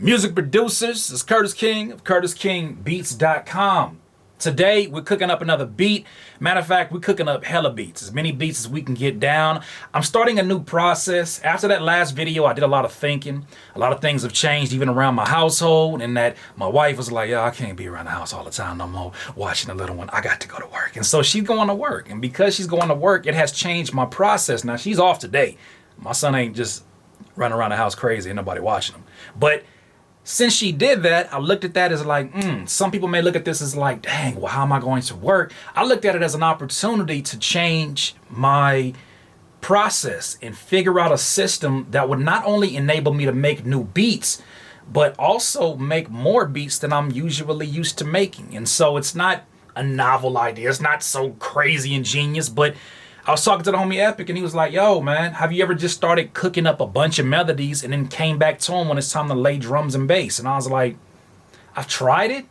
Music producers, this is Curtis King of CurtisKingBeats.com. Today, we're cooking up another beat. Matter of fact, we're cooking up hella beats, as many beats as we can get down. I'm starting a new process. After that last video, I did a lot of thinking. A lot of things have changed even around my household, and that my wife was like, I can't be around the house all the time no more watching the little one. I got to go to work. And so she's going to work. And because she's going to work, it has changed my process. Now, she's off today. My son ain't just running around the house crazy and nobody watching him. But since she did that, I looked at that as like, some people may look at this as like, dang, well, how am I going to work? I looked at it as an opportunity to change my process and figure out a system that would not only enable me to make new beats, but also make more beats than I'm usually used to making. And so it's not a novel idea. It's not so crazy and genius, but I was talking to the homie Epic and he was like, yo, man, have you ever just started cooking up a bunch of melodies and then came back to him when it's time to lay drums and bass? And I was like, I've tried it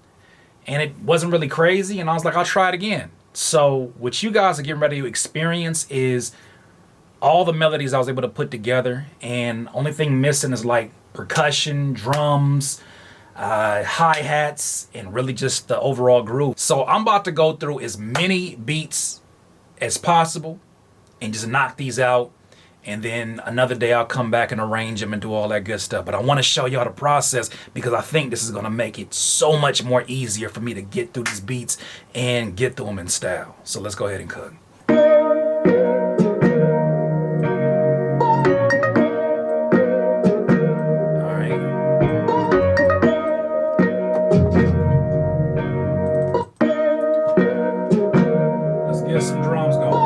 and it wasn't really crazy. And I was like, I'll try it again. So what you guys are getting ready to experience is all the melodies I was able to put together. And only thing missing is like percussion, drums, hi-hats, and really just the overall groove. So I'm about to go through as many beats as possible and just knock these out, and then another day I'll come back and arrange them and do all that good stuff. But I want to show y'all the process because I think this is going to make it so much more easier for me to get through these beats and get through them in style. So let's go ahead and cook. Some drums going.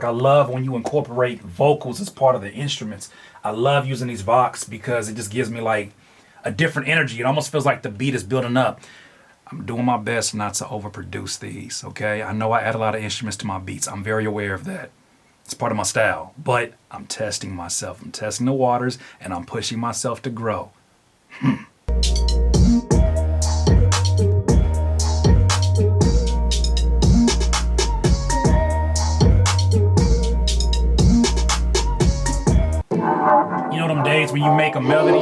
I love when you incorporate vocals as part of the instruments. I love using these Vox because it just gives me like a different energy. It almost feels like the beat is building up. I'm doing my best not to overproduce these, okay? I know I add a lot of instruments to my beats. I'm very aware of that. It's part of my style, but I'm testing myself. I'm testing the waters and I'm pushing myself to grow. Days when you make a melody,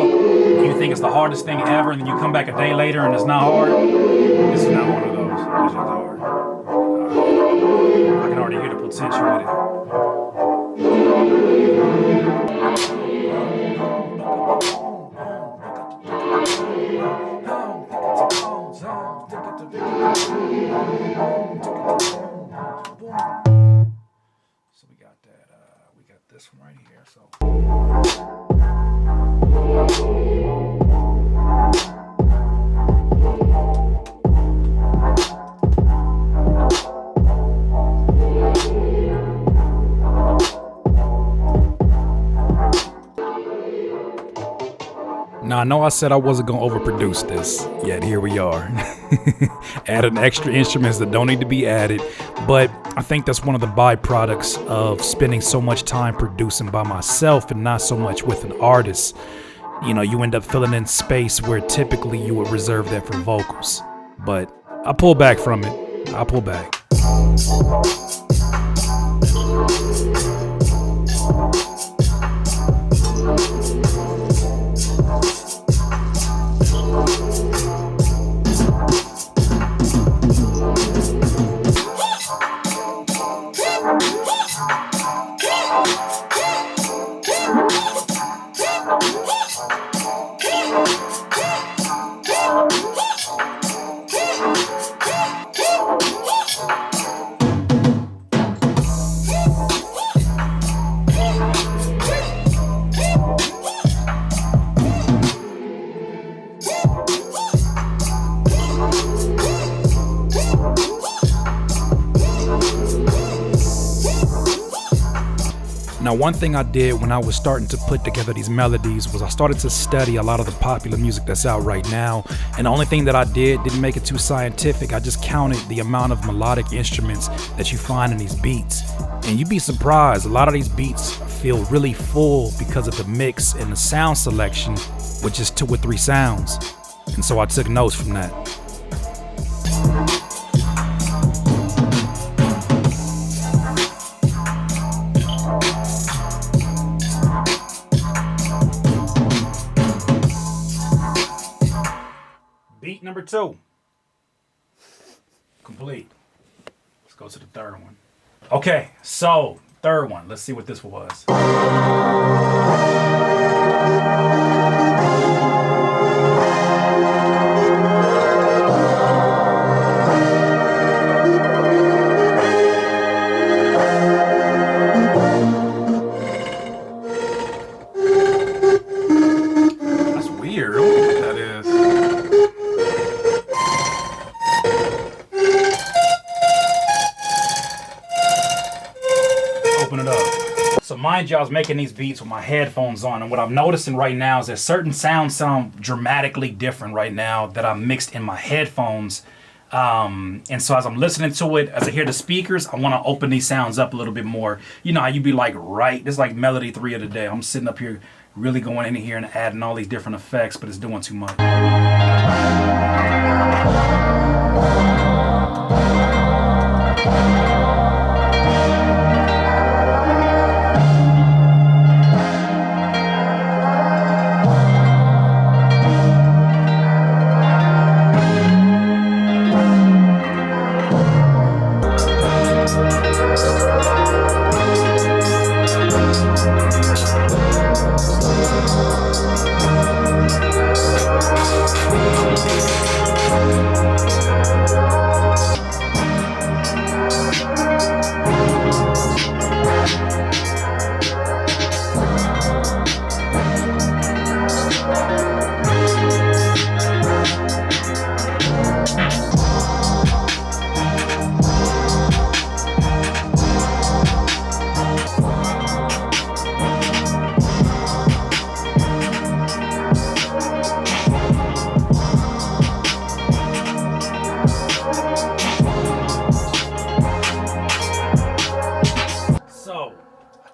you think it's the hardest thing ever, and then you come back a day later and it's not hard. This is not one of those. It's just hard. I can already hear the potential with it. So we got that. We got this one right here. So. Now, I know I said I wasn't going to overproduce this, yet here we are. Adding extra instruments that don't need to be added, but I think that's one of the byproducts of spending so much time producing by myself and not so much with an artist. You know, you end up filling in space where typically you would reserve that for vocals. But I pull back from it. I pull back. Now, one thing I did when I was starting to put together these melodies was I started to study a lot of the popular music that's out right now. And the only thing that I didn't make it too scientific. I just counted the amount of melodic instruments that you find in these beats. And you'd be surprised, a lot of these beats feel really full because of the mix and the sound selection with just 2 or 3 sounds. And so I took notes from that. Beat number 2. Complete. Let's go to the third one. Okay, so third one. Let's see what this was. That's weird. I don't know what that is. Open it up. So mind you, I was making these beats with my headphones on, and what I'm noticing right now is that certain sounds sound dramatically different right now that I mixed in my headphones. And so as I'm listening to it, as I hear the speakers, I want to open these sounds up a little bit more. You know how you be like, right, this is like melody 3 of the day. I'm sitting up here really going in here and adding all these different effects, but it's doing too much.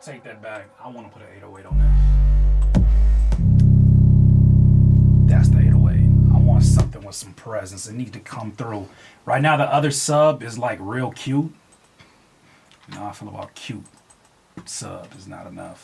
Take that back. I want to put an 808 on that. That's the 808. I want something with some presence. It needs to come through. Right now, the other sub is like real cute. You know how I feel about cute. Sub is not enough.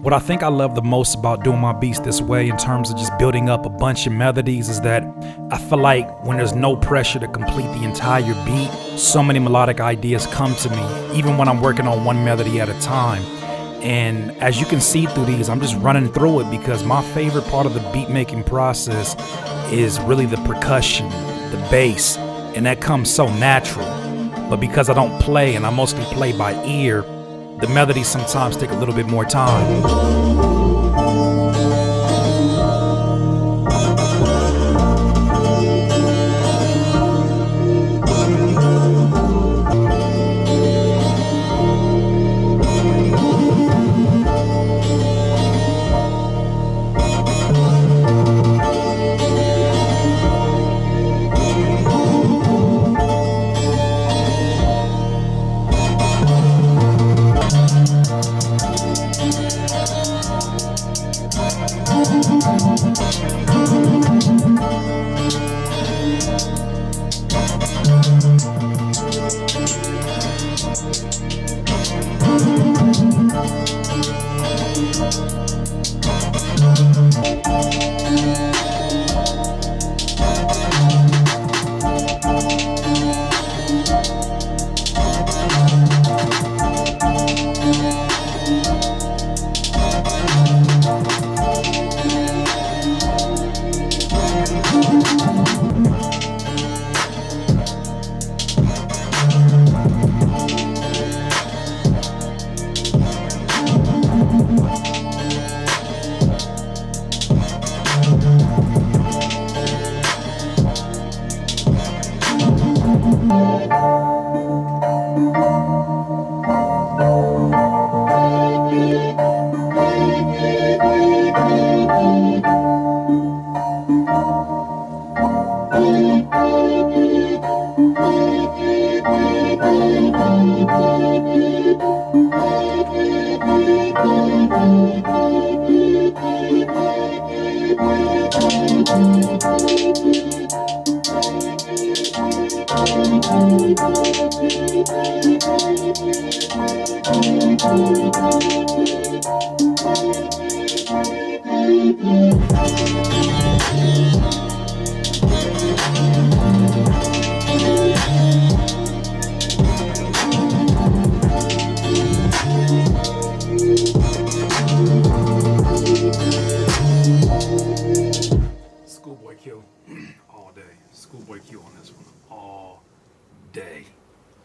What I think I love the most about doing my beats this way in terms of just building up a bunch of melodies is that I feel like when there's no pressure to complete the entire beat, so many melodic ideas come to me, even when I'm working on one melody at a time. And as you can see through these, I'm just running through it because my favorite part of the beat making process is really the percussion, the bass, and that comes so natural. But because I don't play and I mostly play by ear, the melodies sometimes take a little bit more time. Schoolboy Q all day. Schoolboy Q on this one all day.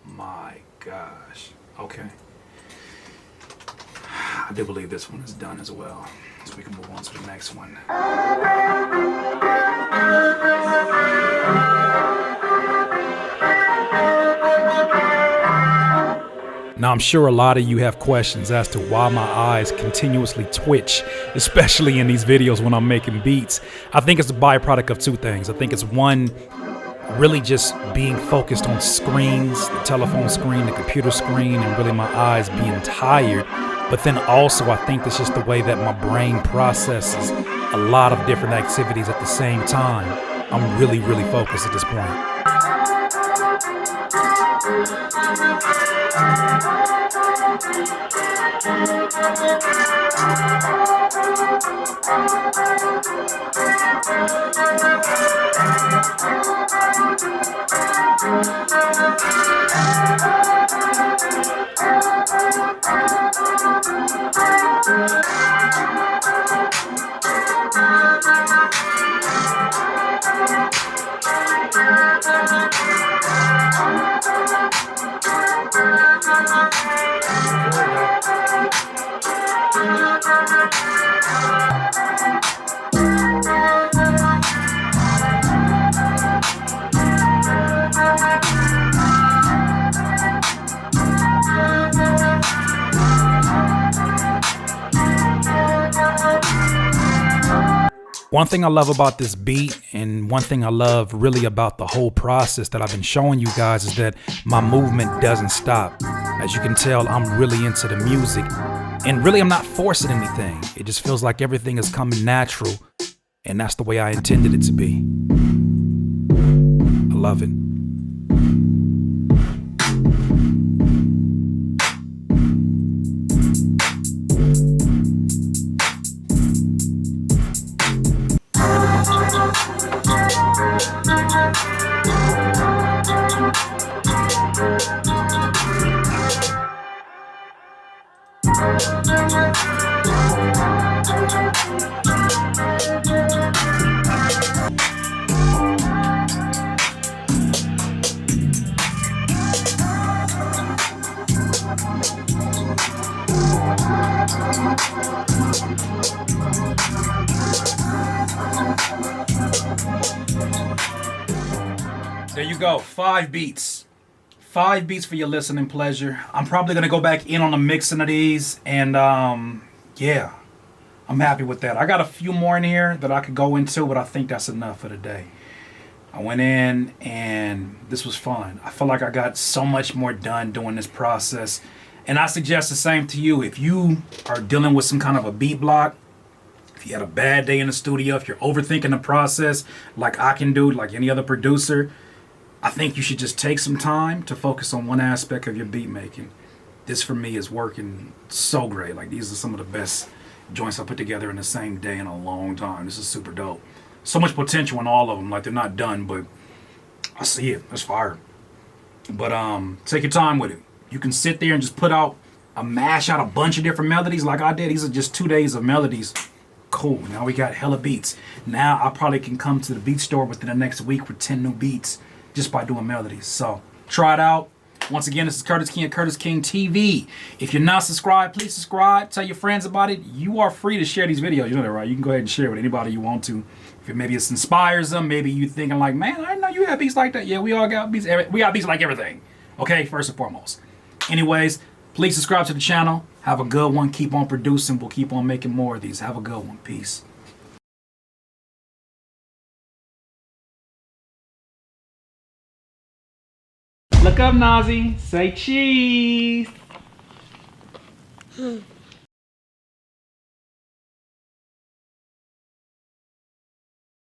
My gosh. Okay. I do believe this one is done as well. So we can move on to the next one. Now, I'm sure a lot of you have questions as to why my eyes continuously twitch, especially in these videos when I'm making beats. I think it's a byproduct of two things. I think it's one, really just being focused on screens, the telephone screen, the computer screen, and really my eyes being tired. But then also, I think it's just the way that my brain processes a lot of different activities at the same time. I'm really, really focused at this point. One thing I love about this beat, and one thing I love really about the whole process that I've been showing you guys, is that my movement doesn't stop. As you can tell, I'm really into the music, and really I'm not forcing anything. It just feels like everything is coming natural, and that's the way I intended it to be. I love it. There you go, 5 beats. 5 beats for your listening pleasure. I'm probably gonna go back in on the mixing of these, and yeah, I'm happy with that. I got a few more in here that I could go into, but I think that's enough for today. I went in and this was fun. I feel like I got so much more done doing this process. And I suggest the same to you. If you are dealing with some kind of a beat block, if you had a bad day in the studio, if you're overthinking the process like I can do, like any other producer, I think you should just take some time to focus on one aspect of your beat making. This for me is working so great. Like, these are some of the best joints I put together in the same day in a long time. This is super dope. So much potential in all of them. Like, they're not done, but I see it. It's fire. But take your time with it. You can sit there and just mash out a bunch of different melodies like I did. These are just 2 days of melodies. Cool. Now we got hella beats. Now I probably can come to the beat store within the next week with 10 new beats just by doing melodies. So try it out. Once again, this is Curtis King at Curtis King TV. If you're not subscribed, please subscribe. Tell your friends about it. You are free to share these videos. You know that, right? You can go ahead and share with anybody you want to. If maybe it inspires them, maybe you thinking like, man, I didn't know you had beats like that. Yeah, we all got beats. We got beats like everything. Okay, first and foremost. Anyways, please subscribe to the channel. Have a good one. Keep on producing. We'll keep on making more of these. Have a good one. Peace. Look up, Nazi. Say cheese.